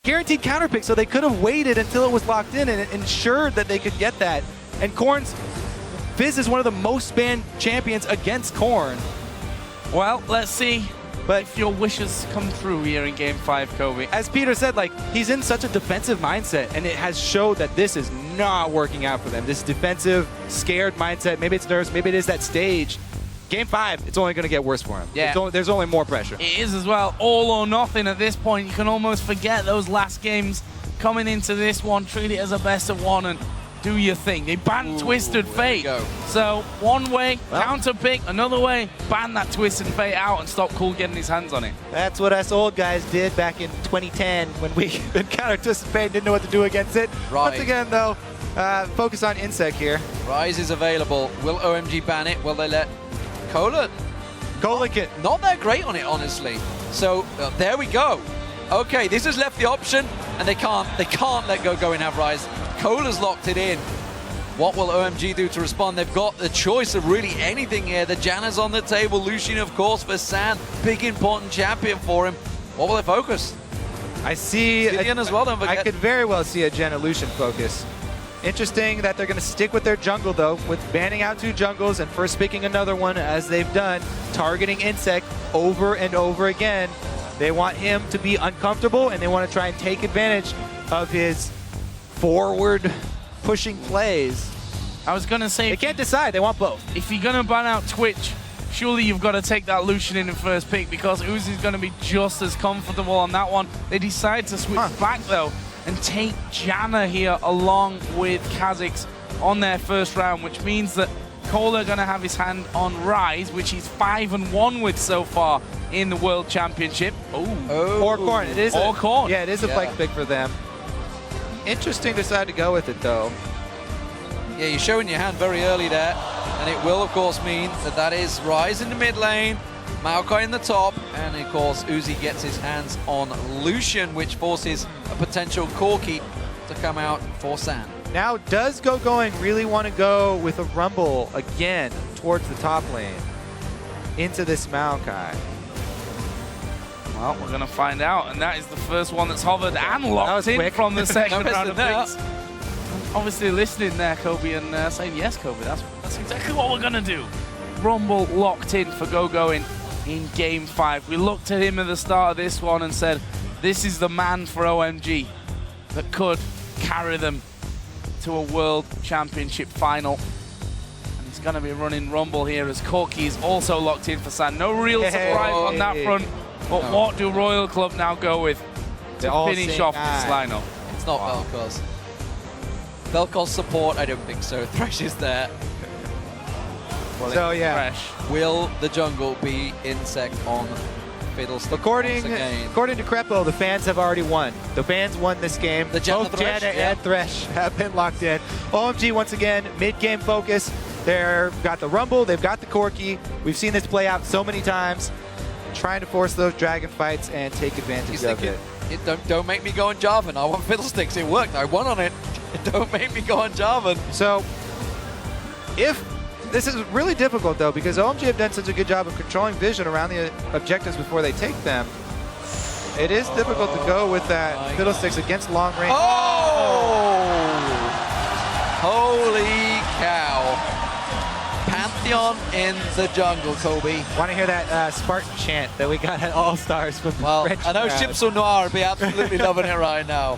guaranteed counter pick, so they could have waited until it was locked in and ensured that they could get that. And Korn's Fizz is one of the most banned champions against Korn. Well, let's see if your wishes come true here in Game 5, Kobe. As Peter said, like, he's in such a defensive mindset, and it has showed that this is not working out for them. This defensive, scared mindset, maybe it's nerves, maybe it is that stage. Game 5, it's only going to get worse for him. Yeah. There's only more pressure. It is as well, all or nothing at this point. You can almost forget those last games coming into this one. Treat it as a best of one and do your thing. They banned Twisted Fate. So one way, counter pick, another way, ban that Twisted Fate out and stop Cool getting his hands on it. That's what us old guys did back in 2010 when we encountered Twisted Fate and didn't know what to do against it. Right. Once again, though, focus on Insect here. Rise is available. Will OMG ban it? Will they let Cola? Not that great on it, honestly. So there we go. Okay, this has left the option, and they can't let go and have Rise. Cola's locked it in. What will OMG do to respond? They've got the choice of really anything here. The Janna's on the table. Lucian, of course, for San. Big, important champion for him. What will they focus? I see Gideon as well, don't forget. I could very well see a Janna Lucian focus. Interesting that they're going to stick with their jungle, though, with banning out 2 jungles and first picking another one, as they've done, targeting Insect over and over again. They want him to be uncomfortable, and they want to try and take advantage of his forward pushing plays. I was going to say, they can't decide. They want both. If you're going to ban out Twitch, surely you've got to take that Lucian in first pick, because Uzi's going to be just as comfortable on that one. They decide to switch back, though, and take Janna here along with Kha'Zix on their first round, which means that Cola going to have his hand on Rise, which he's 5-1 with so far in the World Championship. Or Korn. It is Korn. Yeah, it is a flex pick for them. Interesting decide to go with it, though. Yeah, you're showing your hand very early there, and it will, of course, mean that is Rise in the mid lane, Maokai in the top, and of course Uzi gets his hands on Lucian, which forces a potential Corki to come out for San. Now, does Going really want to go with a Rumble again towards the top lane into this Maokai? Well, we're going to find out, and that is the first one that's hovered and locked in from the second round of picks. Obviously listening there, Kobe, and saying, yes, Kobe, that's exactly what we're going to do. Rumble locked in for Going in Game 5. We looked at him at the start of this one and said, this is the man for OMG that could carry them to a World Championship final. And he's going to be running Rumble here as Corki is also locked in for San. No real surprise on that front. But what do Royal Club now go with to finish off this lineup? It's not Vel'Koz. Vel'Koz support, I don't think so. Thresh is there. So yeah, Thresh. Will the jungle be Insect on Fiddlestick? According to Crepo, the fans have already won. The fans won this game. Both Janna and Thresh have been locked in. OMG, once again, mid-game focus. They've got the Rumble, they've got the Corki. We've seen this play out so many times. Trying to force those dragon fights and take advantage of it. Don't make me go on Jarvan. I want Fiddlesticks. It worked. I won on it. Don't make me go on Jarvan. So, this is really difficult, though, because OMG have done such a good job of controlling vision around the objectives before they take them. It is difficult to go with that Fiddlesticks against long range. Holy cow. Pantheon in the jungle, Kobe. Want to hear that Spartan chant that we got at All-Stars from the French I know crowd. Chipso Noir would be absolutely loving it right now.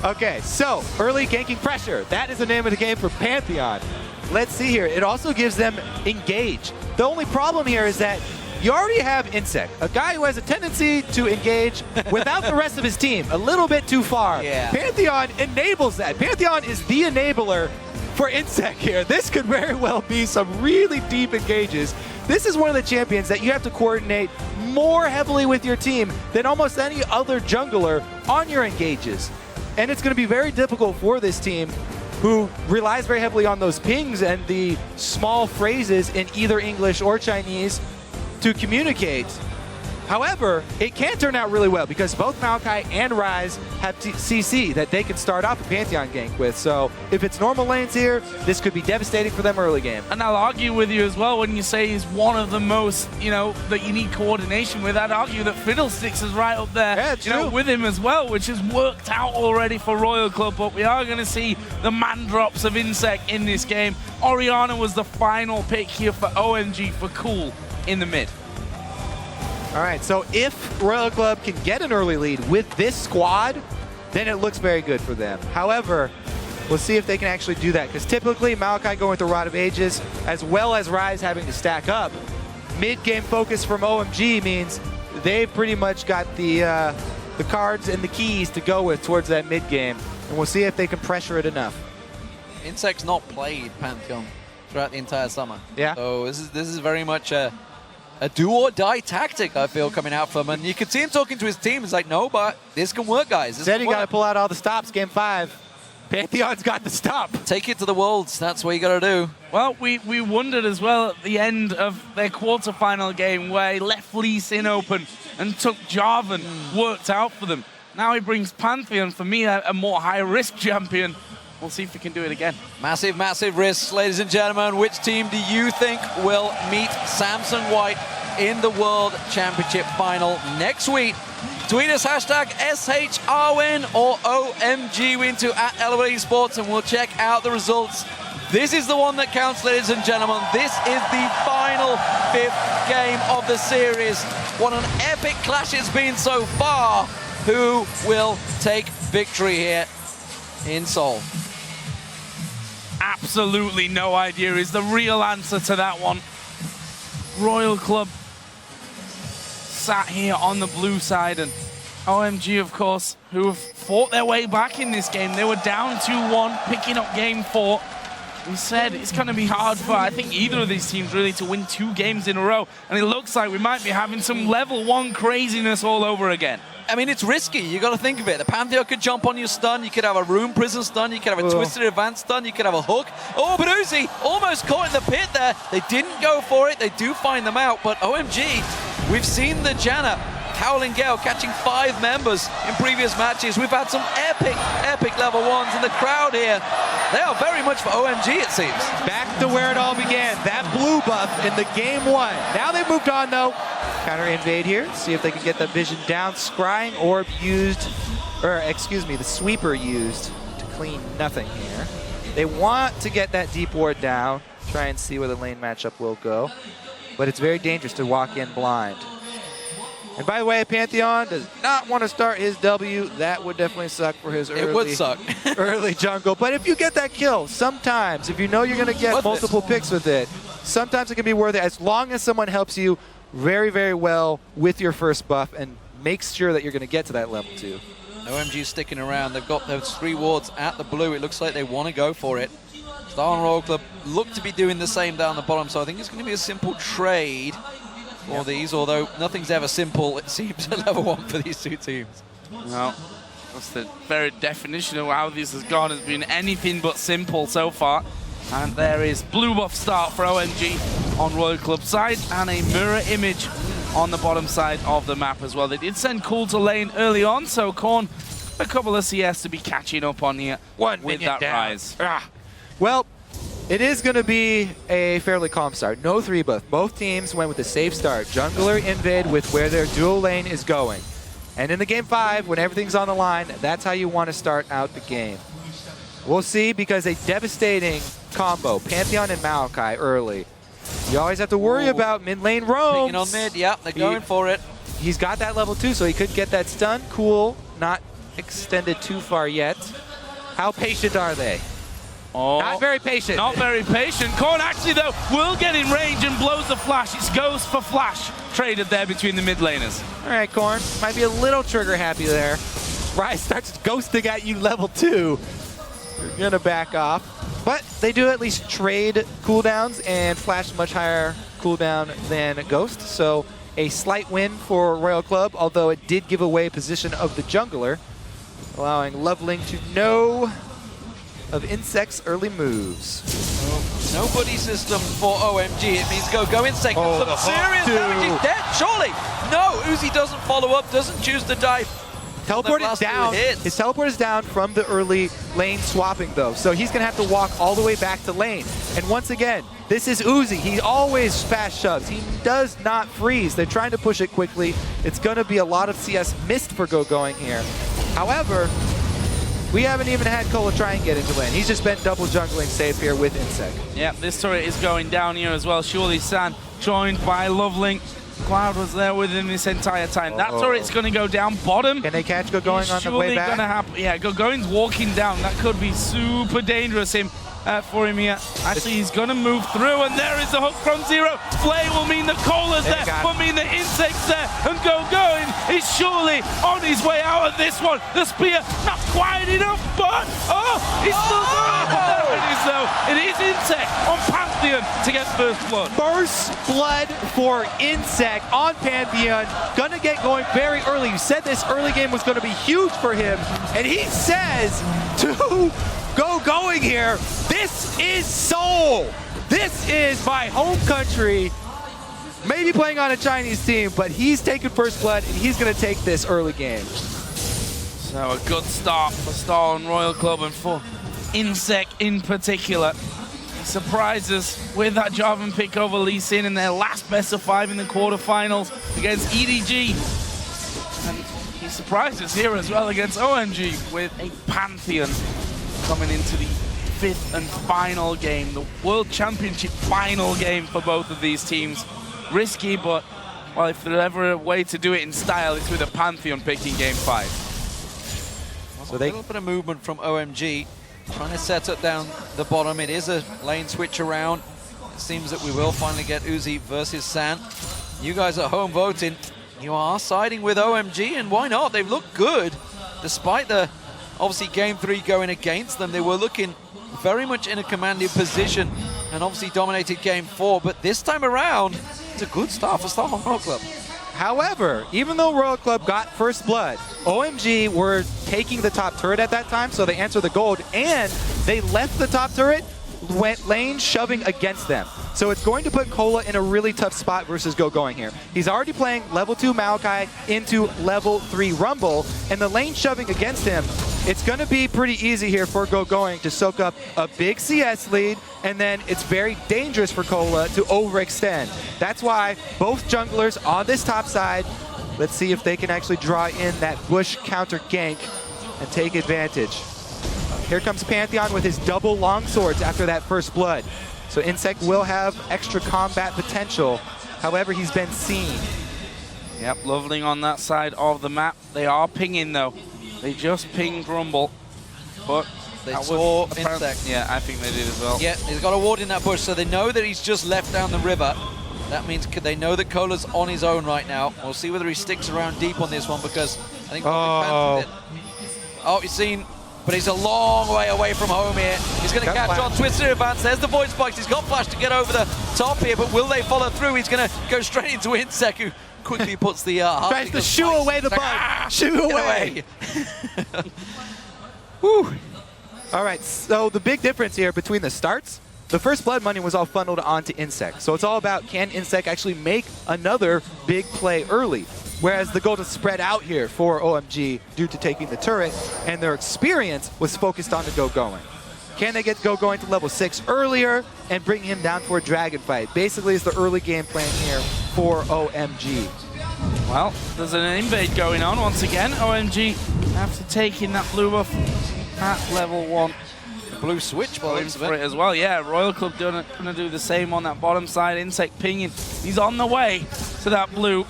Okay, so early ganking pressure. That is the name of the game for Pantheon. Let's see here. It also gives them engage. The only problem here is that you already have Insect, a guy who has a tendency to engage without the rest of his team, a little bit too far. Yeah. Pantheon enables that. Pantheon is the enabler for Insect here. This could very well be some really deep engages. This is one of the champions that you have to coordinate more heavily with your team than almost any other jungler on your engages. And it's going to be very difficult for this team, who relies very heavily on those pings and the small phrases in either English or Chinese to communicate However, it can turn out really well because both Maokai and Rise have CC that they can start off a Pantheon gank with. So if it's normal lanes here, this could be devastating for them early game. And I'll argue with you as well when you say he's one of the most, that you need coordination with. I'd argue that Fiddlesticks is right up there, with him as well, which has worked out already for Royal Club. But we are going to see the man drops of Insec in this game. Orianna was the final pick here for OMG for Cool in the mid. All right, so if Royal Club can get an early lead with this squad, then it looks very good for them. However, we'll see if they can actually do that, because typically Maokai going with the Rod of Ages, as well as Rise having to stack up, mid-game focus from OMG means they've pretty much got the cards and the keys to go with towards that mid-game, and we'll see if they can pressure it enough. Insec's not played Pantheon throughout the entire summer. Yeah. So this is very much a do-or-die tactic, I feel, coming out from him. And you can see him talking to his team. He's like, no, but this can work, guys. This Said he got to pull out all the stops, game 5. Pantheon's got the stop. Take it to the Worlds. That's what you got to do. Well, we wondered as well at the end of their quarterfinal game where he left Lee Sin open and took Jarvan, worked out for them. Now he brings Pantheon, for me, a more high-risk champion. We'll see if we can do it again. Massive, massive risks, ladies and gentlemen. Which team do you think will meet Samson White in the World Championship Final next week? Tweet us hashtag SHRWin or OMGWin to @ElevateEsports and we'll check out the results. This is the one that counts, ladies and gentlemen. This is the final 5th game of the series. What an epic clash it's been so far. Who will take victory here in Seoul? Absolutely no idea is the real answer to that one. Royal Club sat here on the blue side, and OMG, of course, who have fought their way back in this game. They were down 2-1, picking up game 4. We said it's going to be hard for, I think, either of these teams really to win 2 games in a row, and it looks like we might be having some level 1 craziness all over again. I mean, it's risky. You got to think of it. The Pantheon could jump on your stun. You could have a Rune Prison stun. You could have a Twisted Advance stun. You could have a hook. Oh, but Uzi almost caught in the pit there. They didn't go for it. They do find them out. But OMG, we've seen the Janna, Howling Gale, catching 5 members in previous matches. We've had some epic level 1s. And the crowd here, they are very much for OMG, it seems. Back to where it all began. That blue buff in the game 1. Now they've moved on, though. Counter invade here, see if they can get the vision down. Scrying orb used, or excuse me, the sweeper used to clean nothing here. They want to get that deep ward down, try and see where the lane matchup will go. But it's very dangerous to walk in blind. And by the way, Pantheon does not want to start his W. That would definitely suck for his early, it would suck. early jungle. But if you get that kill, sometimes, if you know you're going to get multiple picks with it, sometimes it can be worth it as long as someone helps you very, very well with your first buff and makes sure that you're going to get to that level 2. OMG sticking around. They've got those 3 wards at the blue. It looks like they want to go for it. Star and Royal Club look to be doing the same down the bottom, so I think it's going to be a simple trade for these, although nothing's ever simple, it seems, at level 1 for these 2 teams. Well, that's the very definition of how this has gone, has been anything but simple so far. And there is blue buff start for OMG on Royal Club side, and a mirror image on the bottom side of the map as well. They did send Cool to lane early on, so Korn, a couple of CS to be catching up on here with that Rise. Well, it is going to be a fairly calm start. No 3 buff. Both teams went with a safe start. Jungler invade with where their dual lane is going. And in the game 5, when everything's on the line, that's how you want to start out the game. We'll see, because a devastating combo, Pantheon and Maokai early. You always have to worry about mid lane roams. Picking on mid, yeah, they're going for it. He's got that level 2, so he could get that stun. Cool, not extended too far yet. How patient are they? Oh, not very patient. Not very patient. Korn actually, though, will get in range and blows the flash. It's Ghost for flash traded there between the mid laners. All right, Korn, might be a little trigger happy there. Rise starts ghosting at you level 2. You're going to back off. But they do at least trade cooldowns, and Flash much higher cooldown than Ghost. So a slight win for Royal Club, although it did give away position of the jungler, allowing Loveling to know of Insect's early moves. No buddy system for OMG. It means go in second. Oh, Some serious damage. He's dead, surely. No, Uzi doesn't follow up, doesn't choose to dive. Teleport is down. His teleport is down from the early lane swapping, though. So he's going to have to walk all the way back to lane. And once again, this is Uzi. He always fast shoves. He does not freeze. They're trying to push it quickly. It's going to be a lot of CS missed for going here. However, we haven't even had Cola try and get into lane. He's just been double jungling safe here with Insec. Yeah, this turret is going down here as well. Surely San joined by Lovelink. Cloud was there with him this entire time. That turret's going to go down bottom. Can they catch Going on the way back? Gonna happen. Yeah, Going's walking down. That could be super dangerous for him here. Actually, he's going to move through, and there is the hook from Zero. Flay will mean that Cola's there, will mean that Insect's there, and Going is surely on his way out of this one. The spear, not quite enough, but he's still going. There it is, though. It is Insect on Pantheon to get first blood. First blood for Insec on Pantheon. Gonna get going very early. You said this early game was gonna be huge for him, and he says to Going here, this is Seoul. This is my home country. Maybe playing on a Chinese team, but he's taking first blood, and he's gonna take this early game. So a good start for Star and Royal Club, and for Insec in particular. He surprises with that Jarvan pick over Lee Sin in their last best of 5 in the quarterfinals against EDG. And he surprises here as well against OMG with a Pantheon coming into the 5th and final game, the World Championship final game for both of these teams. Risky, but well, if there's ever a way to do it in style, it's with a Pantheon picking game 5. So a little bit of movement from OMG. Trying to set up down the bottom. It is a lane switch around. It seems that we will finally get Uzi versus San. You guys at home voting. You are siding with OMG, and why not? They've looked good. Despite the, obviously, Game 3 going against them, they were looking very much in a commanding position and obviously dominated Game 4. But this time around, it's a good start for Star Royal Club. However, even though Royal Club got first blood, OMG were taking the top turret at that time, so they answered the gold, and they left the top turret, went lane shoving against them. So it's going to put Cola in a really tough spot versus Going here. He's already playing level 2 Maokai into level 3 Rumble, and the lane shoving against him, it's going to be pretty easy here for Going to soak up a big CS lead, and then it's very dangerous for Cola to overextend. That's why both junglers on this top side, let's see if they can actually draw in that bush counter gank and take advantage. Here comes Pantheon with his double longswords after that first blood. So Insect will have extra combat potential. However, he's been seen. Yep, Loveling on that side of the map. They are pinging, though. They just pinged Rumble, but they saw Insect. Yeah, I think they did as well. Yeah, he's got a ward in that bush, so they know that he's just left down the river. That means they know that Cola's on his own right now. We'll see whether he sticks around deep on this one, because I think... Oh, he's seen... But he's a long way away from home here. He's going to catch on. Twister advance. There's the void spikes. He's got flash to get over the top here, but will they follow through? He's going to go straight into Insec, who quickly puts the... tries to shoo away the bug. Shoo away. Whew. All right, so the big difference here between the starts, the first blood money was all funneled onto Insec. So it's all about, can Insec actually make another big play early? Whereas the goal is spread out here for OMG due to taking the turret, and their experience was focused on the Going. Can they get Going to level 6 earlier and bring him down for a dragon fight? Basically, is the early game plan here for OMG. Well, there's an invade going on once again. OMG after taking that blue buff at level 1. Blue switch for it as well. Yeah, Royal Club going to do the same on that bottom side. Insect pinging. He's on the way to that blue.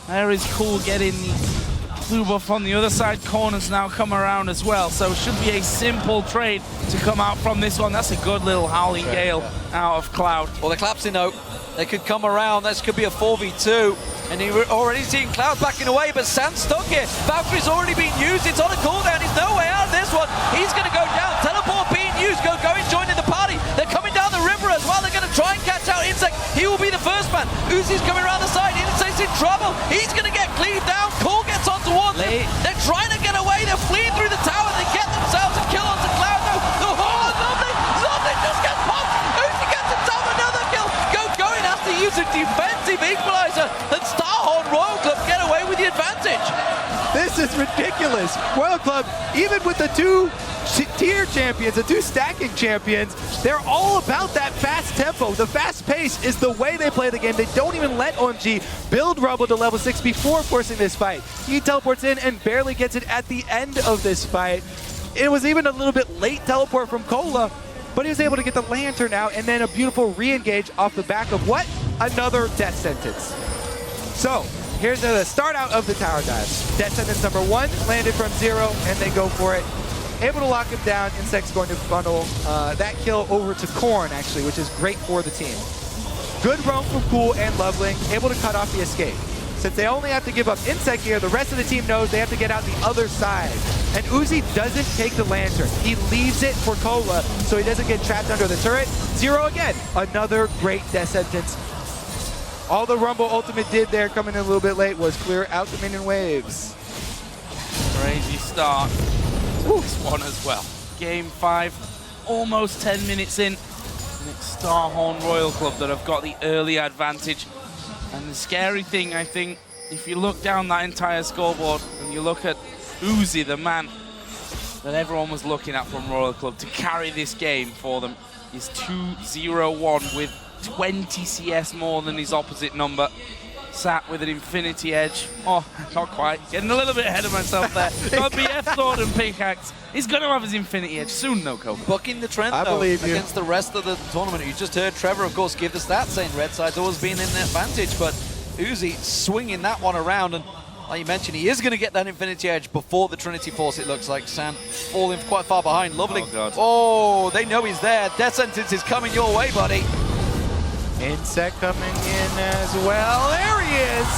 There is Cool getting the blue buff on the other side. Corners now come around as well. So it should be a simple trade to come out from this one. That's a good little Howling Gale out of Cloud. Well, the collapsing note, they could come around. This could be a 4v2. And you're already seeing Cloud backing away, but San's stuck here. Valkyrie's already been used. It's on a cooldown. He's no way out of this one. He's going to go down. Teleport being used. Going joining the party. They're coming down the river as well. They're going to try and catch out Insect. He will be the first man. Uzi's coming around the side. Insect's in trouble. He's going to get cleaved down. Cool gets on towards him. They're trying to get away. They're fleeing through the tower. They get themselves a kill onto Cloud. No, Lovely just gets popped. Uzi gets It's ridiculous. Royal Club, even with the two tier champions, the two stacking champions, they're all about that fast tempo. The fast pace is the way they play the game. They don't even let OMG build Rumble to level 6 before forcing this fight. He teleports in and barely gets it at the end of this fight. It was even a little bit late teleport from Cola, but he was able to get the Lantern out and then a beautiful re-engage off the back of what? Another death sentence. So, here's the start out of the tower dive. Death sentence number 1, landed from 0, and they go for it. Able to lock him down. Insect's going to funnel that kill over to Korn, actually, which is great for the team. Good roam from Cool and Loveling, able to cut off the escape. Since they only have to give up Insect here, the rest of the team knows they have to get out the other side. And Uzi doesn't take the Lantern. He leaves it for Cola, so he doesn't get trapped under the turret. 0 again. Another great death sentence. All the Rumble Ultimate did there, coming in a little bit late, was clear out the minion waves. Crazy start. This one as well. Game 5, almost 10 minutes in. And it's Starhorn Royal Club that have got the early advantage. And the scary thing, I think, if you look down that entire scoreboard and you look at Uzi, the man that everyone was looking at from Royal Club to carry this game for them, is 2-0-1 with 20 CS more than his opposite number. Sat with an Infinity Edge. Oh, not quite. Getting a little bit ahead of myself there. Got a BF Sword and Pickaxe. He's going to have his Infinity Edge soon, though, Kobe. Bucking the trend, I though, believe you. against the rest of the tournament. You just heard Trevor, of course, give the stats saying Red Side's always been in an advantage, but Uzi swinging that one around, and like you mentioned, he is going to get that Infinity Edge before the Trinity Force, it looks like. San falling quite far behind. Lovely. Oh, God. Oh, they know he's there. Death Sentence is coming your way, buddy. Insect coming in as well. There he is.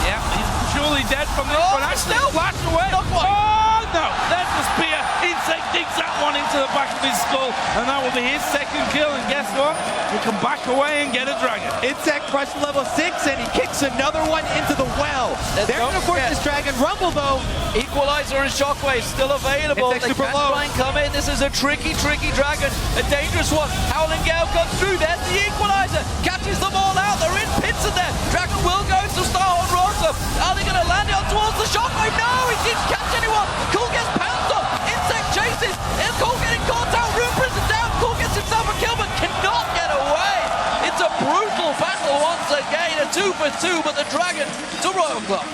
Yeah, he's surely dead from this one. Actually, still flashed away. Oh, no. There's the spear. Insect digs that one into the back of his skull, and that will be his second kill. And guess what? He can back away and get a dragon. Insect rushed to level 6, and he kicks another one into the well. They're going to force this dragon. Rumble, though. Equalizer and Shockwave still available. Insect They super can low. try and come in. This is a tricky, tricky dragon. A dangerous one. Howling Gale comes through. There's the Equalizer. Catches them all out. They're in pits in there. Dragon will go to Starhorn Rosa. Are they going to land it on towards the Shockwave? No, he didn't catch anyone. Cool gets pounced on. Insect chases. And Cool getting caught out. Rune Prison down. Cool gets himself a kill, but cannot get away. It's a brutal battle once again. A 2 for 2, but the dragon to Royal Club.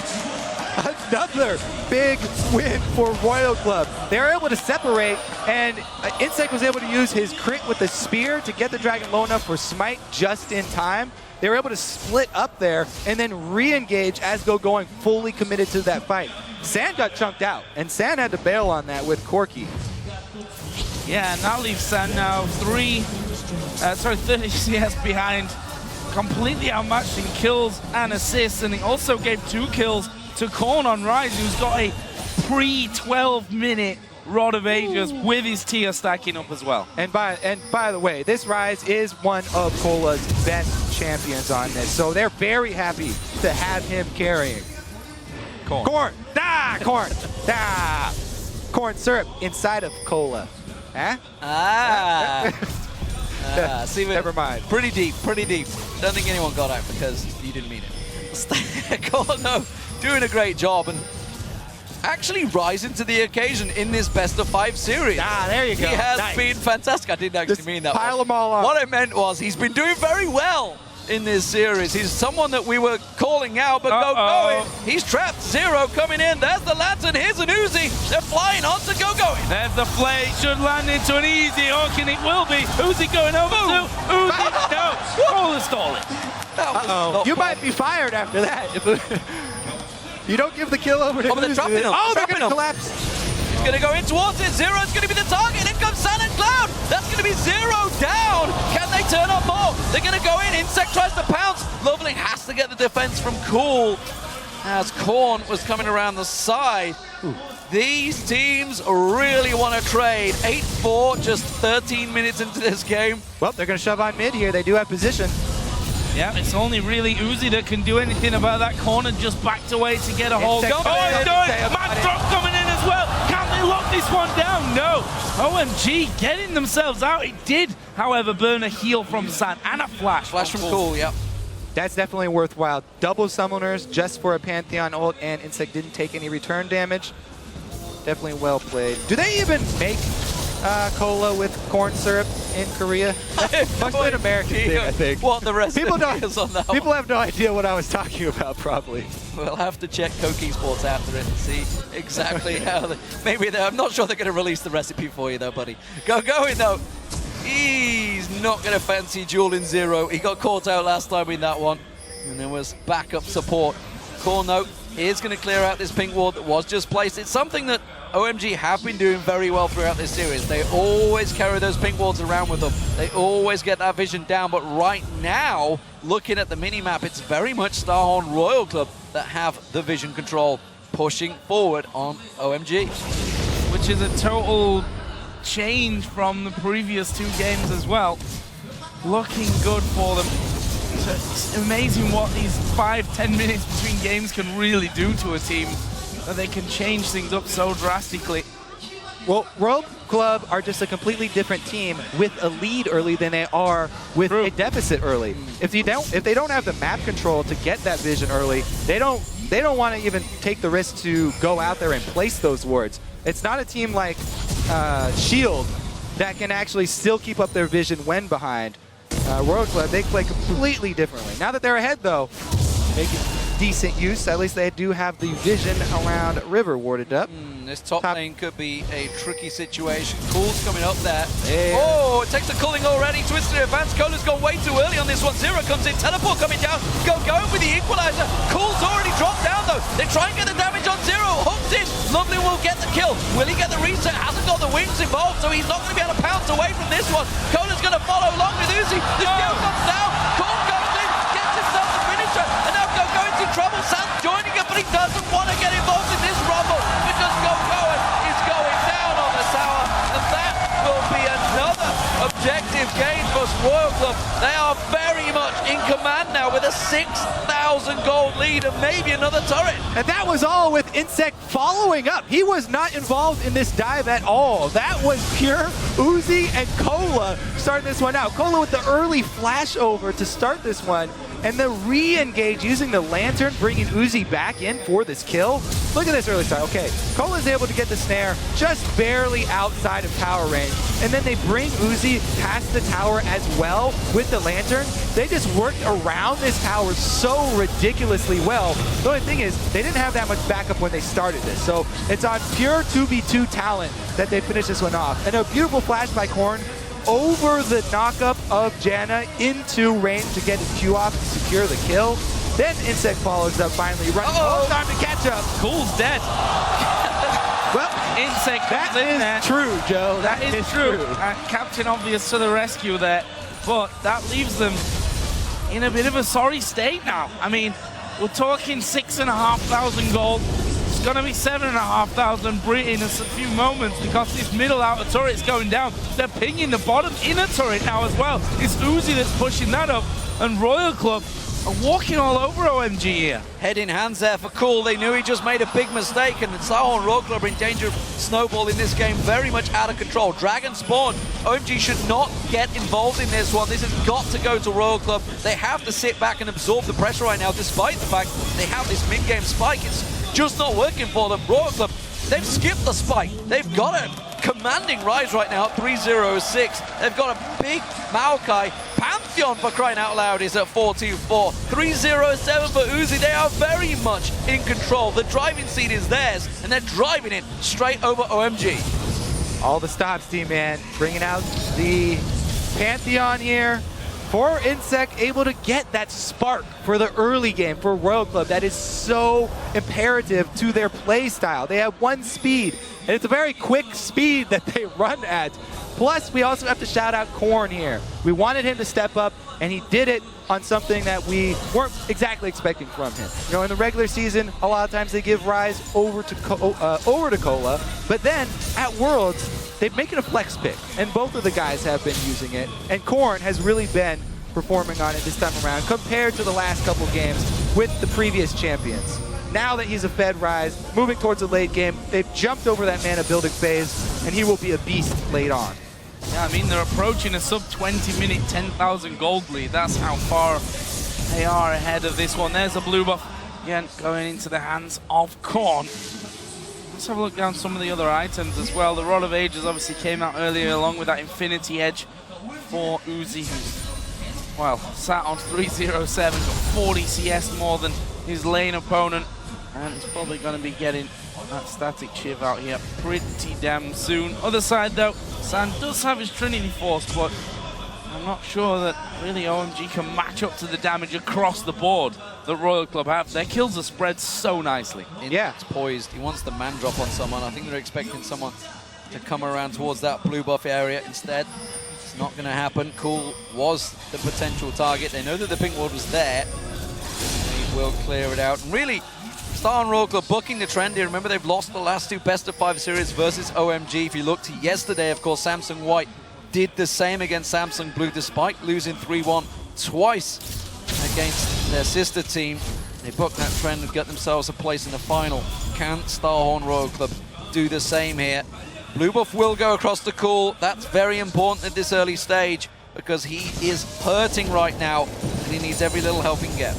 Another big win for Royal Club. They were able to separate, and Insect was able to use his crit with the spear to get the dragon low enough for Smite just in time. They were able to split up there and then re-engage as going fully committed to that fight. San got chunked out, and San had to bail on that with Corky. Yeah, and that leaves San now 30 CS behind. Completely outmatched in kills and assists, and he also gave 2 kills to Korn on Rise, who's got a pre-12-minute Rod of Ages with his tier stacking up as well. And by the way, this Rise is one of Cola's best champions on this, so they're very happy to have him carrying. Corn. Ah, corn. Ah. Corn syrup inside of Cola. Huh? See, never mind. Pretty deep, pretty deep. Don't think anyone got out because you didn't mean it. Cool, no, doing a great job and actually rising to the occasion in this best of 5 series. Ah, there you go. He has Nice. been fantastic. I didn't actually mean that. Pile them all on. What I meant was he's been doing very well in this series. He's someone that we were calling out, but Go-Going. He's trapped. 0 coming in. There's the Lantern. Here's an Uzi. They're flying on to Go-Going. There's the play. Should land into an easy hook, and it will be. Uzi going over to Uzi. No. Cola stall it. You might be fired after that. You don't give the kill over to they're trapping him. Oh, they're Trapping going to him. collapse. He's going to go in towards it. 0's going to be the target. In comes San and Cloud. That's going to be 0 down. Can they turn on more? They're going to go in. Insect tries to pounce. Loveling has to get the defense from Cool. As Korn was coming around the side. These teams really want to trade. 8-4, just 13 minutes into this game. Well, they're going to shove on mid here. They do have position. Yeah, it's only really Uzi that can do anything about that corner, just backed away to get a hold. Insect Oh, he's doing it! about Man it. drop coming in as well. Can they lock this one down? No. OMG getting themselves out. It did, however, burn a heal from San and a flash. Flash from Cool, yep. That's definitely worthwhile. Double summoners just for a Pantheon ult, and Insect didn't take any return damage. Definitely well played. Do they even make cola with corn syrup in Korea? That's mostly an American thing, I think. What the rest people of don't, is on that people one. have no idea what I was talking about, probably. We'll have to check Koki Sports after it and see exactly how maybe I'm not sure they're going to release the recipe for you though, buddy. Going though. He's not going to fancy dueling Zero. He got caught out last time in that one. And there was backup support. Corno is going to clear out this pink ward that was just placed. It's something that OMG have been doing very well throughout this series. They always carry those pink wards around with them. They always get that vision down. But right now, looking at the mini-map, it's very much Starhorn Royal Club that have the vision control, pushing forward on OMG. Which is a total change from the previous 2 games as well. Looking good for them. It's amazing what these 5-10 minutes between games can really do to a team, that they can change things up so drastically. Well, Royal Club are just a completely different team with a lead early than they are with a deficit early. If they don't have the map control to get that vision early, they don't want to even take the risk to go out there and place those wards. It's not a team like Shield that can actually still keep up their vision when behind. Royal Club, they play completely differently. Now that they're ahead, though, making decent use. At least they do have the vision around River warded up. This top lane could be a tricky situation. Cool's coming up there. Yeah. Oh, it takes the cooling already. Twisted advance. Cola's gone way too early on this one. Zero comes in. Teleport coming down. Going with the equalizer. Cool's already dropped down, though. They try and get the damage on Zero. Hooked in. Lovely will get the kill. Will he get the reset? Hasn't got the wings involved, so he's not going to be able to pounce away from this one. Cola's going to follow along with Uzi. The skill comes down. Cool goes in. Gets himself the finisher. And now Go into trouble. Sam's joining him, but he doesn't want to get involved in this rumble because Gohan is going down on the tower, and that will be another objective gain for Royal Club. They are very much in command now with a 6,000 gold lead and maybe another turret. And that was all with Insect following up. He was not involved in this dive at all. That was pure Uzi and Cola starting this one out. Cola with the early flash over to start this one. And the re-engage using the lantern, bringing Uzi back in for this kill. Look at this early start. Okay, Cola's able to get the snare just barely outside of tower range. And then they bring Uzi past the tower as well with the lantern. They just worked around this tower so ridiculously well. The only thing is, they didn't have that much backup when they started this. So it's on pure 2v2 talent that they finished this one off. And a beautiful flash by Korn over the knockup of Janna into range to get his Q off to secure the kill. Then Insect follows up finally, running time to catch up. Cool's dead. Well, Insect that is true, Joe. That is true. Captain Obvious to the rescue there. But that leaves them in a bit of a sorry state now. I mean, we're talking 6,500 gold. It's going to be 7,500 in a few moments because this middle outer turret's going down. They're pinging the bottom inner turret now as well. It's Uzi that's pushing that up, and Royal Club are walking all over OMG here. Head in hands there for Cool. They knew he just made a big mistake, and Starhorn Royal Club are in danger of snowball in this game, very much out of control. Dragon spawn. OMG should not get involved in this one. This has got to go to Royal Club. They have to sit back and absorb the pressure right now, despite the fact they have this mid-game spike. It's just not working for them. Royal Club, they've skipped the spike. They've got a commanding rise right now at 306. They've got a big Maokai. Pantheon, for crying out loud, is at 424. 307 for Uzi. They are very much in control. The driving seat is theirs, and they're driving it straight over OMG. All the stops, D-Man, bringing out the Pantheon here. For Insect, able to get that spark for the early game for Royal Club. That is so imperative to their play style. They have one speed, and it's a very quick speed that they run at. Plus, we also have to shout out Korn here. We wanted him to step up, and he did it on something that we weren't exactly expecting from him. You know, in the regular season, a lot of times they give Rise over to Cola, but then at Worlds, they've made it a flex pick, and both of the guys have been using it, and Korn has really been performing on it this time around compared to the last couple games with the previous champions. Now that he's a Fed Rise, moving towards the late game, they've jumped over that mana building phase, and he will be a beast late on. Yeah, I mean, they're approaching a sub-20-minute 10,000 gold lead. That's how far they are ahead of this one. There's a blue buff again going into the hands of Korn. Let's have a look down some of the other items as well. The Rod of Ages obviously came out earlier along with that Infinity Edge for Uzi, who's, well, sat on 307, got 40 CS more than his lane opponent, and he's probably going to be getting that static shiv out here pretty damn soon. Other side though, San does have his Trinity Force, but I'm not sure that really OMG can match up to the damage across the board that Royal Club have. Their kills are spread so nicely. Yeah, it's poised. He wants the man drop on someone. I think they're expecting someone to come around towards that blue buff area. Instead, it's not going to happen. Cool was the potential target. They know that the pink ward was there. They will clear it out. And really, Star and Royal Club booking the trend here. Remember, they've lost the last two best-of-5 series versus OMG. If you look to yesterday, of course, Samsung White did the same against Samsung Blue, despite losing 3-1 twice against their sister team. They booked that trend and got themselves a place in the final. Can Starhorn Royal Club do the same here? Blue buff will go across the Cool. That's very important at this early stage because he is hurting right now and he needs every little help he can get.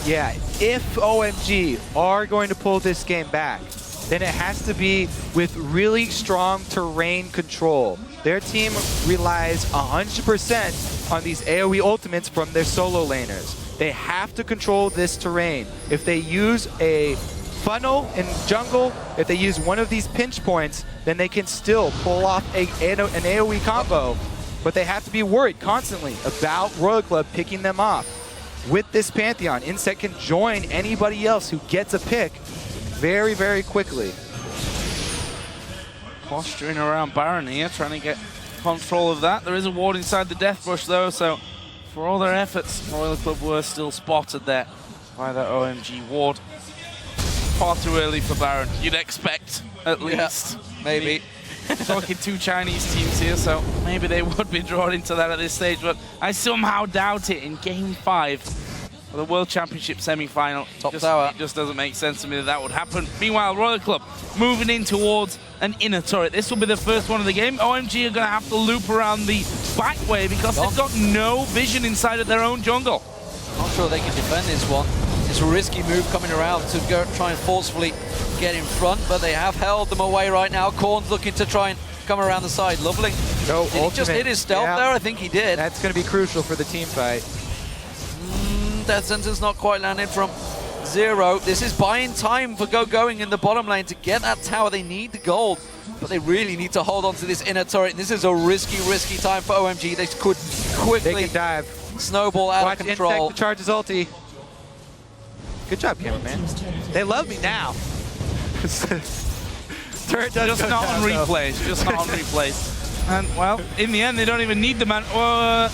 Yeah, if OMG are going to pull this game back, then it has to be with really strong terrain control. Their team relies 100% on these AoE ultimates from their solo laners. They have to control this terrain. If they use a funnel in jungle, if they use one of these pinch points, then they can still pull off an AoE combo. But they have to be worried constantly about Royal Club picking them off. With this Pantheon, Insect can join anybody else who gets a pick very, very quickly. Posturing around Baron here, trying to get control of that. There is a ward inside the Death Brush though, so for all their efforts, Royal Club were still spotted there by the OMG ward. Far too early for Baron, you'd expect, at least. Maybe. Talking two Chinese teams here, so maybe they would be drawn into that at this stage, but I somehow doubt it in Game 5 of the World Championship semi-final. It just doesn't make sense to me that that would happen. Meanwhile, Royal Club moving in towards an inner turret. This will be the first one of the game. OMG are going to have to loop around the back way because they've got no vision inside of their own jungle. Not sure they can defend this one. It's a risky move coming around to go try and forcefully get in front, but they have held them away right now. Korn's looking to try and come around the side. Lovely. Did he just hit his stealth there? I think he did. That's going to be crucial for the team fight. That sentence not quite landed from Zero. This is buying time for going in the bottom lane to get that tower. They need the gold, but they really need to hold on to this inner turret. This is a risky time for OMG. They could quickly they can dive. Snowball out of control. Insect to charge his ulti. Good job, cameraman. They love me now. Turret does just not on replays. Just not on replays. And well, in the end, they don't even need the man.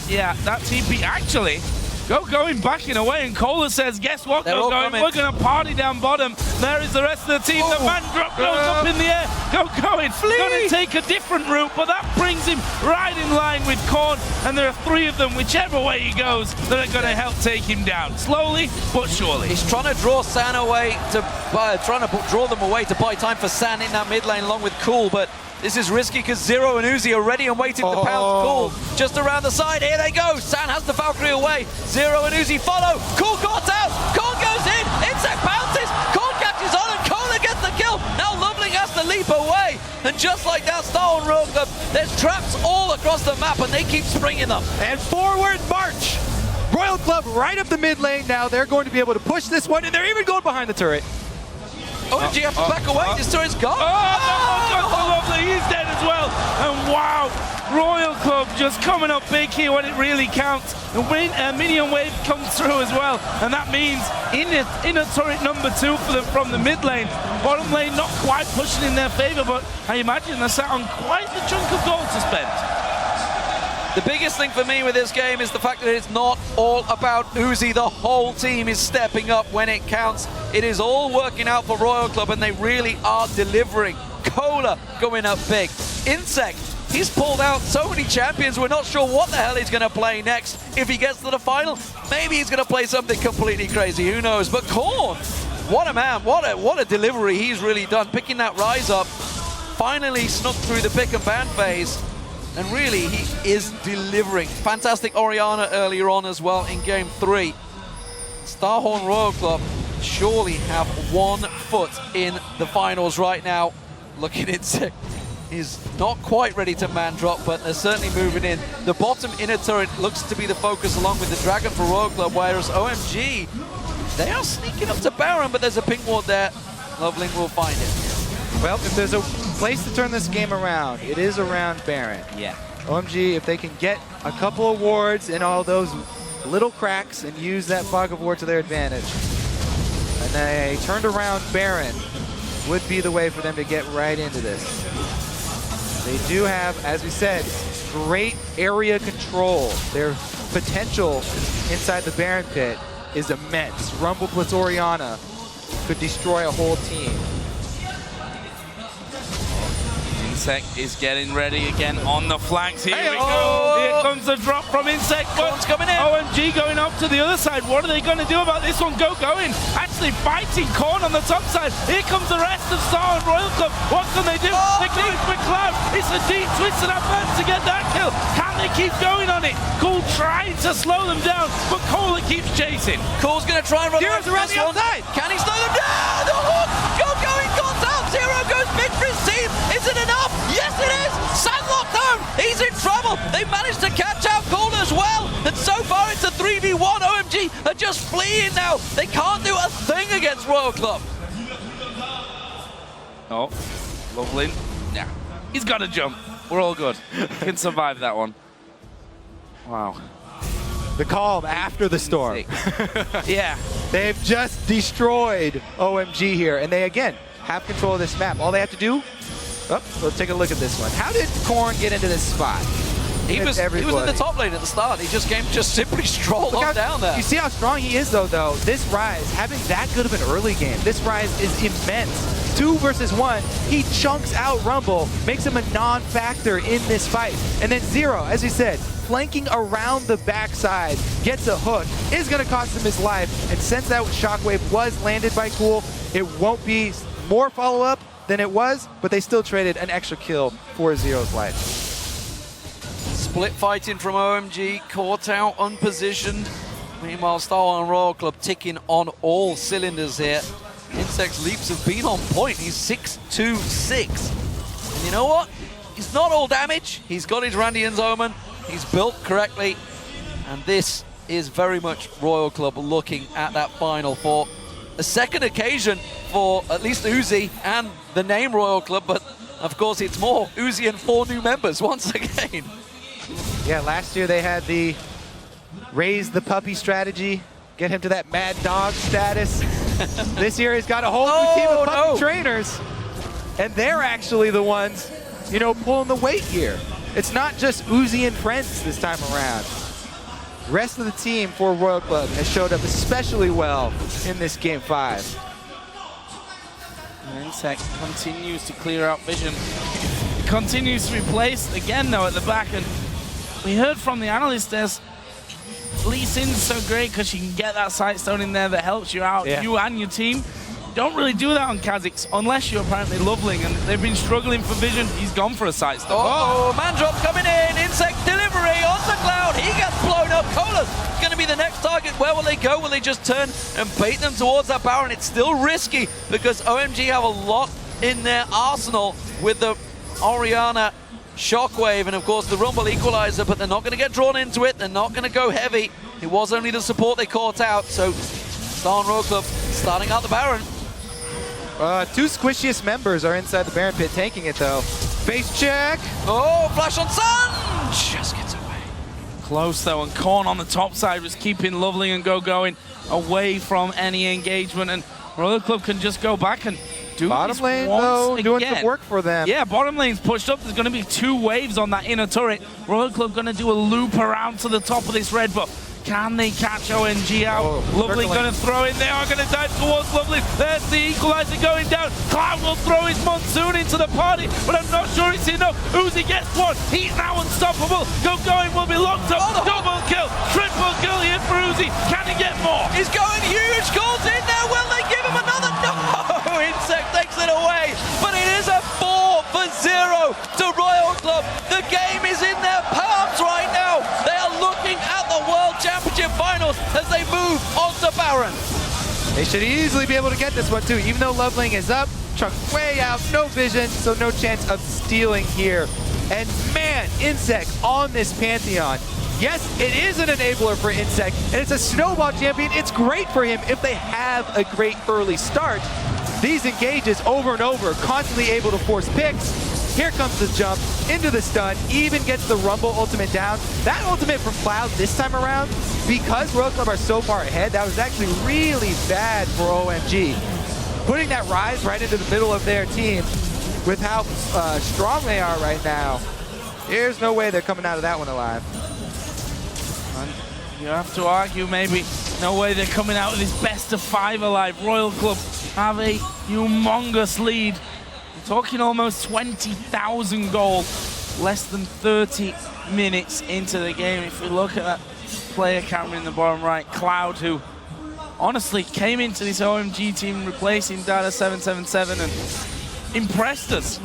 Yeah, that TP actually. Going back in a way, and Kohler says, guess what, going, we're going to party down bottom. There is the rest of the team. The man drop goes up in the air. Going. Going to take a different route, but that brings him right in line with Korn, and there are three of them, whichever way he goes, that are going to help take him down. Slowly, but surely. He's trying to draw San away, draw them away to buy time for San in that mid lane along with Cool, but this is risky because Zero and Uzi are ready and waiting to pounce Cool. Just around the side, here they go. San has the Valkyrie away. Zero and Uzi follow. Cool caught out. Korn goes in. Insect bounces. Korn catches on and Kohler gets the kill. Now Loveling has to leap away. And just like that, Star and Royal Club, there's traps all across the map and they keep springing them. And forward march. Royal Club right up the mid lane now. They're going to be able to push this one, and they're even going behind the turret. OMG have to back away. This turret's gone. Lovely. He's dead as well. And wow, Royal Club just coming up big here when it really counts. The minion wave comes through as well, and that means inner turret number 2 for them from the mid lane. Bottom lane not quite pushing in their favor, but I imagine they're sat on quite the chunk of gold to spend. The biggest thing for me with this game is the fact that it's not all about Uzi. The whole team is stepping up when it counts. It is all working out for Royal Club, and they really are delivering. Kohler going up big. Insect, he's pulled out so many champions. We're not sure what the hell he's going to play next. If he gets to the final, maybe he's going to play something completely crazy. Who knows? But Korn, what a man. What a delivery he's really done. Picking that Rise up. Finally snuck through the pick and ban phase. And really, he is delivering. Fantastic Orianna earlier on as well in Game 3. Starhorn Royal Club surely have 1 foot in the finals right now. Looking Insect is not quite ready to man drop, but they're certainly moving in. The bottom inner turret looks to be the focus along with the Dragon for Royal Club, whereas OMG, they are sneaking up to Baron, but there's a pink ward there. Loveling will find it. Well, if there's a place to turn this game around, it is around Baron. Yeah. OMG, if they can get a couple of wards in all those little cracks and use that fog of war to their advantage, and they turned around Baron, would be the way for them to get right into this. They do have, as we said, great area control. Their potential inside the Baron pit is immense. Rumble plus Orianna could destroy a whole team. Insect is getting ready again on the flanks. Here Hey, we go. Here comes the drop from Insect. One's coming in. OMG going up to the other side. What are they going to do about this one? Going. Actually fighting Korn on the top side. Here comes the rest of Star and Royal Club. What can they do? They keep with Cloud. It's a deep twist and advance to get that kill. Can they keep going on it? Cool trying to slow them down, but Kohler keeps chasing. Cole's going to try and run Zero's around the outside. Can he slow them down? The hook! Going, got out. Zero goes mid for his team. Is it enough? Yes, it is. Sandlock down. He's in trouble. They managed to catch out Cole as well. And so far it's a 3v1. OMG are just fleeing now. They can't do a thing against Royal Club. Oh, Loveling. Yeah, he's got to jump. We're all good. Can survive that one. Wow. The calm after the storm. Yeah. They've just destroyed OMG here, and they, again, have control of this map. All they have to do, let's take a look at this one. How did Korn get into this spot? He was in the top lane at the start. He just simply strolled on down there. You see how strong he is, though? This Rise, having that good of an early game, this Rise is immense. 2 versus 1, he chunks out Rumble, makes him a non-factor in this fight. And then Zero, as he said, flanking around the backside, gets a hook, is going to cost him his life. And since that Shockwave was landed by Cool, it won't be more follow-up than it was, but they still traded an extra kill for Zero's life. Split fighting from OMG, caught out, unpositioned. Meanwhile, Star and Royal Club ticking on all cylinders here. Insect's leaps have been on point. He's 6-2-6. And you know what? He's not all damage. He's got his Randian's Omen. He's built correctly. And this is very much Royal Club looking at that final for a second occasion for at least Uzi and the name Royal Club. But of course, it's more Uzi and 4 new members once again. Yeah, last year they had the raise the puppy strategy, get him to that mad dog status. This year he's got a whole new team of puppy trainers, and they're actually the ones, pulling the weight here. It's not just Uzi and friends this time around. The rest of the team for Royal Club has showed up especially well in this Game 5. Insect continues to clear out vision. It continues to be placed again, though, at the back, and we heard from the analyst there's Lee Sin's so great because she can get that Sightstone in there that helps you out, you and your team. Don't really do that on Kha'Zix unless you're apparently Loveling, and they've been struggling for vision. He's gone for a Sightstone. Oh, man drop coming in. Insect delivery onto Cloud. He gets blown up. Cola's going to be the next target. Where will they go? Will they just turn and bait them towards that Baron? It's still risky because OMG have a lot in their arsenal with the Orianna Shockwave and of course the Rumble Equalizer, but they're not going to get drawn into it. They're not going to go heavy. It was only the support they caught out, so Star and Royal Club starting out the Baron. 2 squishiest members are inside the Baron pit tanking it, though. Face check. Oh, flash on Sun! Just gets away. Close, though, and Korn on the top side was keeping Loveling and going away from any engagement, and Royal Club can just go back and do bottom lane, though, doing some work for them. Yeah, bottom lane's pushed up. There's going to be 2 waves on that inner turret. Royal Club going to do a loop around to the top of this red buff. Can they catch OMG out? Lovely going to throw in. They are going to dive towards Lovely. There's the Equalizer going down. Cloud will throw his Monsoon into the party, but I'm not sure it's enough. Uzi gets one. He's now unstoppable. Going will be locked up. Double kill. Triple kill here for Uzi. Can he get more? He's going huge. Calls in there. Will they give him another? No! Insect takes it away, but it is a 4-0 to Royal Club. The game is in their palms right now. They are looking at the World Championship Finals as they they move onto Baron. They should easily be able to get this one too, even though Loveling is up, Chuck way out, no vision, so no chance of stealing here. And man, Insect on this Pantheon. Yes, it is an enabler for Insect, and it's a snowball champion. It's great for him if they have a great early start. These engages over and over, constantly able to force picks. Here comes the jump into the stun, even gets the Rumble ultimate down. That ultimate from Cloud this time around, because Royal Club are so far ahead, that was actually really bad for OMG. Putting that Rise right into the middle of their team with how strong they are right now, there's no way they're coming out of that one alive. And you have to argue maybe no way they're coming out of this best of 5 alive. Royal Club have a humongous lead. Talking almost 20,000 gold, less than 30 minutes into the game. If we look at that player camera in the bottom right, Cloud, who honestly came into this OMG team replacing Data 777 and impressed us.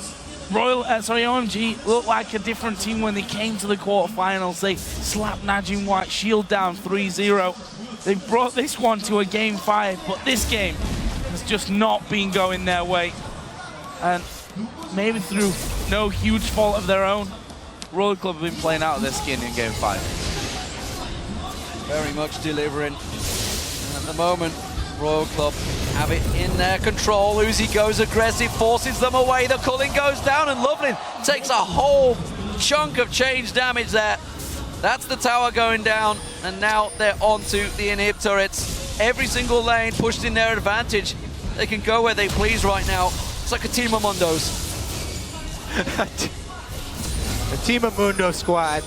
OMG looked like a different team when they came to the quarterfinals. They slapped Najim White Shield down 3-0. They brought this one to a game 5, but this game has just not been going their way. And maybe through no huge fault of their own, Royal Club have been playing out of their skin in game 5. Very much delivering. And at the moment, Royal Club have it in their control. Uzi goes aggressive, forces them away. The culling goes down, and Loveling takes a whole chunk of change damage there. That's the tower going down, and now they're onto the inhib turrets. Every single lane pushed in their advantage. They can go where they please right now. It's like a Team of Mundos. A Team of Mundo squad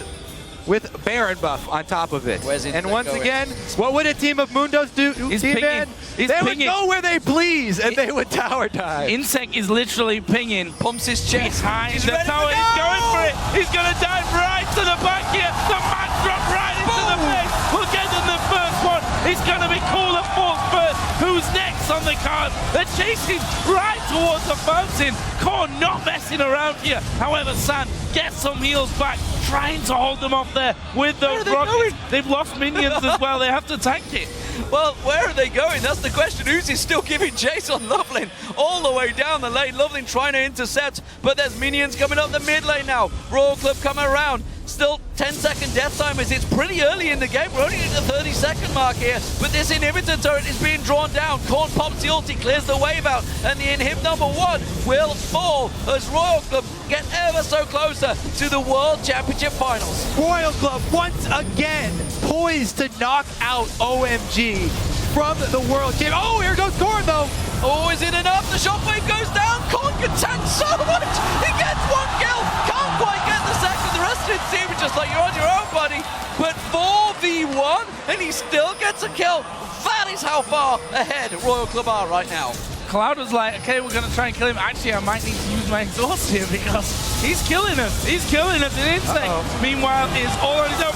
with Baron buff on top of it. And once again, what would a Team of Mundos do? They would go where they please, and they would tower dive. Insect is literally pinging. Pumps his chest. Behind the tower. He's going for it. He's going to dive right to the back here. The man dropped right into the face. We'll get in the first one. It's going to be Cooler Force first. Who's next on the card? They're chasing right towards the fountain. Korn not messing around here. However, San gets some heals back, trying to hold them off there with those rockets. They've lost minions as well. They have to tank it. Well, where are they going? That's the question. Uzi's still giving chase on Loveling all the way down the lane. Loveling trying to intercept, but there's minions coming up the mid lane now. Royal Club coming around. Still 10-second death timers. It's pretty early in the game. We're only at the 30-second mark here, but this inhibitor turret is being drawn down. Korn pops the ulti, clears the wave out, and the inhib number 1 will fall as Royal Club get ever so closer to the World Championship Finals. Royal Club once again poised to knock out OMG from the World Championship. Oh, here goes Korn though. Oh, is it enough? The shockwave goes down. Korn can tank so much. He gets 1 kill. Can't quite get the second. The rest of it seems just like you're on your own, buddy. But 4v1, and he still gets a kill. That is how far ahead Royal Club are right now. Cloud was like, okay, we're going to try and kill him. Actually, I might need to use my exhaust here because he's killing us. He's killing us in Insect. Meanwhile, is all on his own.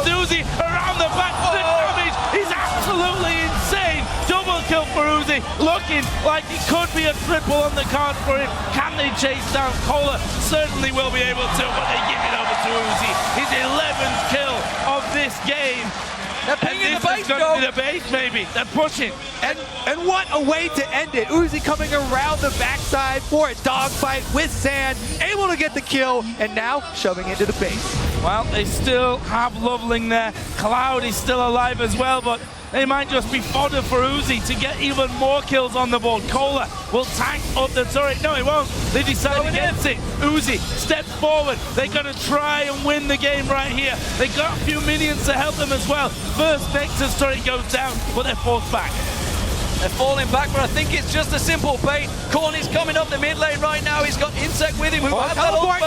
Uzi around the back. The damage is absolutely insane. Double kill for Uzi. Looking like it could be a triple on the card for him. Can they chase down Cola? Certainly will be able to, but they give it over to Uzi. His 11th kill of this game. They're pinging the base, going to the base, maybe. They're pushing. And what a way to end it. Uzi coming around the backside for a dogfight with Sand, able to get the kill, and now shoving into the base. Well, they still have Loveling there. Cloud is still alive as well, but they might just be fodder for Uzi to get even more kills on the board. Cola will tank up the turret. No, he won't. They decide against it. Uzi steps forward. They're going to try and win the game right here. They got a few minions to help them as well. First Vector's turret goes down, but they're forced back. They're falling back, but I think it's just a simple bait. Korn is coming up the mid lane right now. He's got Insect with him. Teleport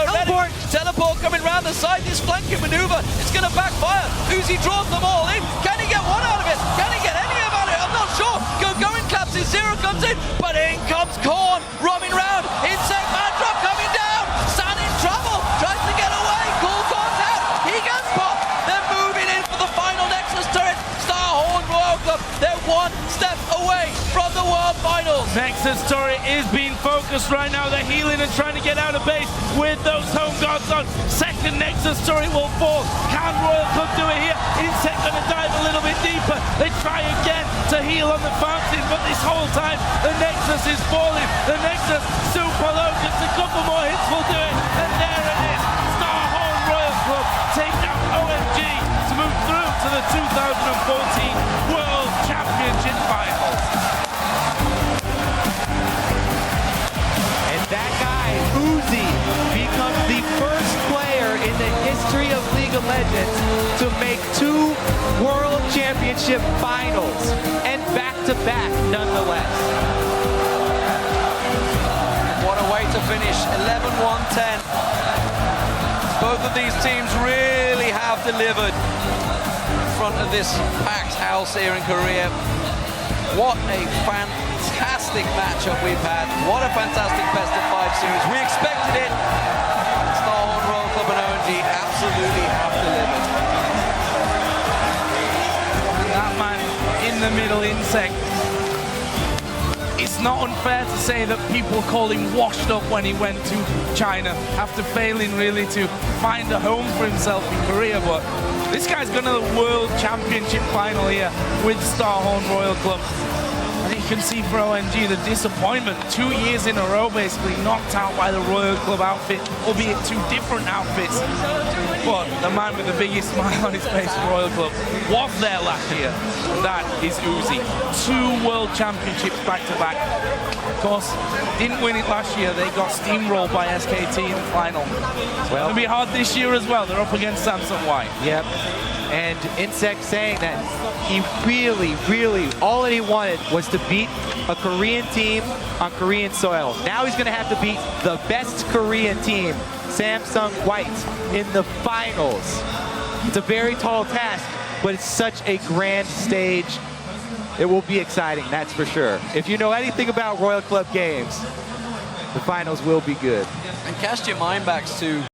coming round the side. This flanking maneuver, it's going to backfire. Uzi draws them all in. Can he get one out of it? Can he get any out of it? I'm not sure. Going collapses. Zero comes in, but in comes Korn, roaming round. Insect man drop coming down. San in trouble. Tries to get away. Cool Korn's out. He gets popped. They're moving in for the final Nexus turret. Starhorn Royal Club. They're one step away from the World Finals. Nexus turret is being focused right now. They're healing and trying to get out of base with those home guards on. Second Nexus turret will fall. Can Royal Club do it here? Insect gonna dive a little bit deeper. They try again to heal on the fountain, but this whole time the Nexus is falling. The Nexus super low, just a couple more hits will do it. And there it is. Starhorn Royal Club take down OMG to move through to the 2014 World Championship Finals. And that guy, Uzi, becomes the first player in the history of League of Legends to make 2 World Championship Finals, and back-to-back nonetheless. What a way to finish, 11-1-10. Both of these teams really have delivered in front of this packed house here in Korea. What a fantastic matchup we've had. What a fantastic best-of-5 series. We expected it. Starhorn Royal Club and OMG absolutely have delivered. That man in the middle, Insect. It's not unfair to say that people call him washed up when he went to China after failing really to find a home for himself in Korea, but this guy's going to the World Championship final here with Starhorn Royal Club. And you can see for OMG the disappointment. 2 years in a row basically knocked out by the Royal Club outfit, albeit 2 different outfits. But the man with the biggest smile on his face for Royal Club was there last year. And that is Uzi. 2 World Championships back-to-back. Of course, didn't win it last year. They got steamrolled by SKT in the final. Well, it'll be hard this year as well. They're up against Samsung White. Yep. And Insect saying that he really, all that he wanted was to beat a Korean team on Korean soil. Now he's going to have to beat the best Korean team, Samsung White, in the finals. It's a very tall task, but it's such a grand stage. It will be exciting, that's for sure. If you know anything about Royal Club games, the finals will be good. And cast your mind back to